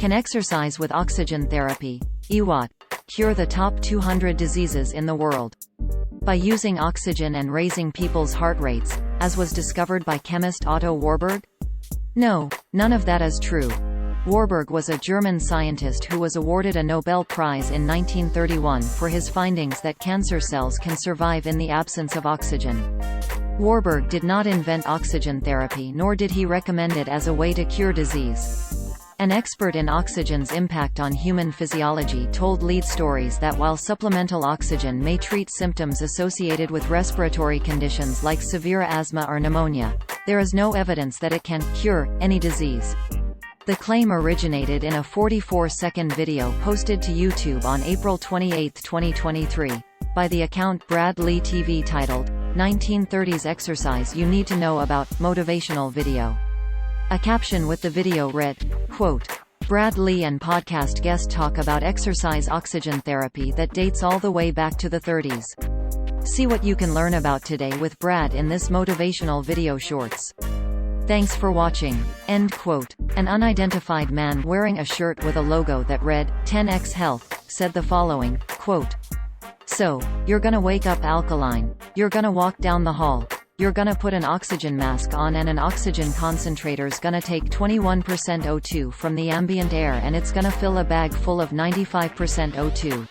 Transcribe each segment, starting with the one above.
Can exercise with oxygen therapy, EWOT, cure the top 200 diseases in the world? By using oxygen and raising people's heart rates, as was discovered by chemist Otto Warburg? No, none of that is true. Warburg was a German scientist who was awarded a Nobel Prize in 1931 for his findings that cancer cells can survive in the absence of oxygen. Warburg did not invent oxygen therapy, nor did he recommend it as a way to cure disease. An expert in oxygen's impact on human physiology told lead stories that while supplemental oxygen may treat symptoms associated with respiratory conditions like severe asthma or pneumonia, there is no evidence that it can cure any disease. The claim originated in a 44-second video posted to YouTube on April 28, 2023, by the account Brad Lee TV titled, 1930s Exercise You Need to Know About, Motivational Video. A caption with the video read, quote, Brad Lee and podcast guest talk about exercise oxygen therapy that dates all the way back to the 30s. See what you can learn about today with Brad in this motivational video shorts. Thanks for watching. End quote. An unidentified man wearing a shirt with a logo that read, 10x Health, said the following, quote, So, you're gonna wake up alkaline. You're gonna walk down the hall. You're gonna put an oxygen mask on and an oxygen concentrator's gonna take 21% O2 from the ambient air and it's gonna fill a bag full of 95% O2.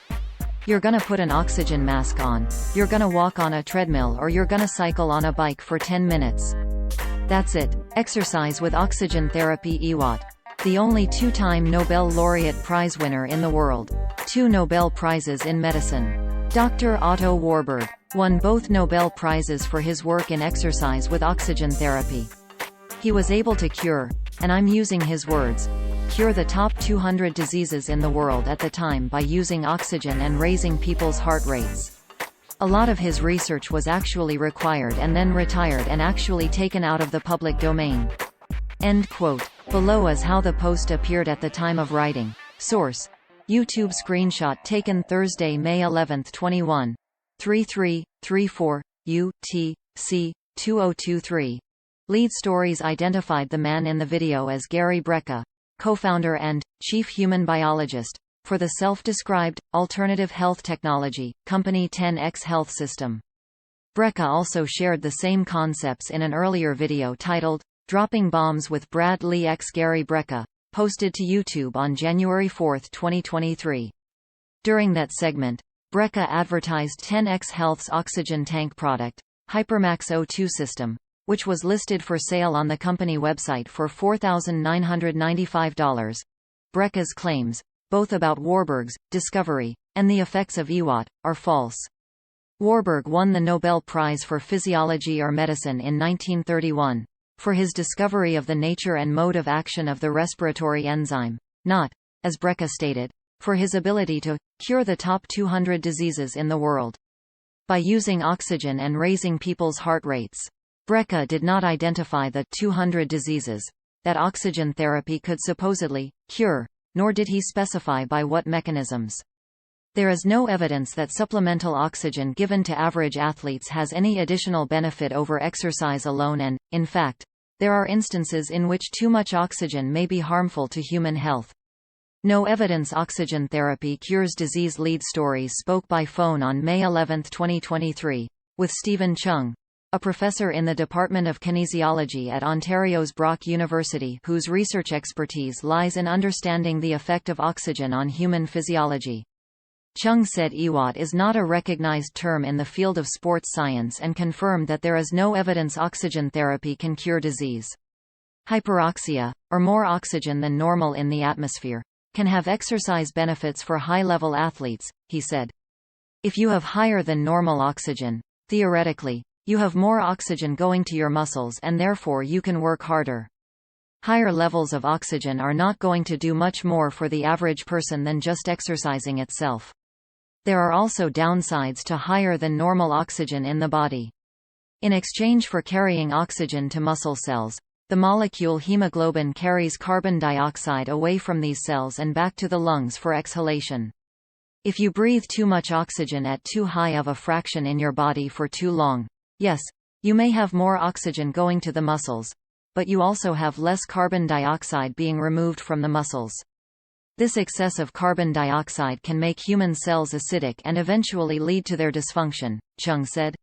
You're gonna put an oxygen mask on. You're gonna walk on a treadmill or you're gonna cycle on a bike for 10 minutes. That's it. Exercise with oxygen therapy EWOT. The only two-time Nobel laureate prize winner in the world. 2 Nobel Prizes in medicine. Dr. Otto Warburg won both Nobel Prizes for his work in exercise with oxygen therapy. He was able to cure, and I'm using his words, cure the top 200 diseases in the world at the time by using oxygen and raising people's heart rates. A lot of his research was actually required and then retired and actually taken out of the public domain. End quote. Below is how the post appeared at the time of writing. Source: YouTube screenshot taken Thursday, May 11, 21. 3334 UTC 2023. Lead stories identified the man in the video as Gary Brecka, co-founder and chief human biologist for the self-described alternative health technology company 10x Health System. Brecka also shared the same concepts in an earlier video titled Dropping Bombs with Brad Lee x Gary Brecka, posted to YouTube on January 4, 2023. During that segment, Brecka advertised 10x Health's oxygen tank product, Hypermax O2 system, which was listed for sale on the company website for $4,995. Brecka's claims, both about Warburg's discovery and the effects of EWOT, are false. Warburg won the Nobel Prize for Physiology or Medicine in 1931. For his discovery of the nature and mode of action of the respiratory enzyme, not, as Brecka stated, for his ability to cure the top 200 diseases in the world. By using oxygen and raising people's heart rates, Brecka did not identify the 200 diseases that oxygen therapy could supposedly cure, nor did he specify by what mechanisms. There is no evidence that supplemental oxygen given to average athletes has any additional benefit over exercise alone and, in fact, there are instances in which too much oxygen may be harmful to human health. No evidence oxygen therapy cures disease. Lead stories spoke by phone on May 11, 2023, with Stephen Chung, a professor in the Department of Kinesiology at Ontario's Brock University whose research expertise lies in understanding the effect of oxygen on human physiology. Chung said EWOT is not a recognized term in the field of sports science and confirmed that there is no evidence oxygen therapy can cure disease. Hyperoxia, or more oxygen than normal in the atmosphere, can have exercise benefits for high-level athletes, he said. If you have higher than normal oxygen, theoretically, you have more oxygen going to your muscles and therefore you can work harder. Higher levels of oxygen are not going to do much more for the average person than just exercising itself. There are also downsides to higher than normal oxygen in the body. In exchange for carrying oxygen to muscle cells, the molecule hemoglobin carries carbon dioxide away from these cells and back to the lungs for exhalation. If you breathe too much oxygen at too high of a fraction in your body for too long, yes, you may have more oxygen going to the muscles, but you also have less carbon dioxide being removed from the muscles. This excessive carbon dioxide can make human cells acidic and eventually lead to their dysfunction, Chung said.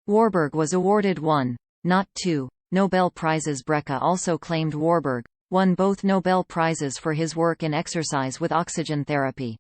Warburg was awarded 1, not 2, Nobel Prizes. Brecka also claimed Warburg won both Nobel Prizes for his work in exercise with oxygen therapy.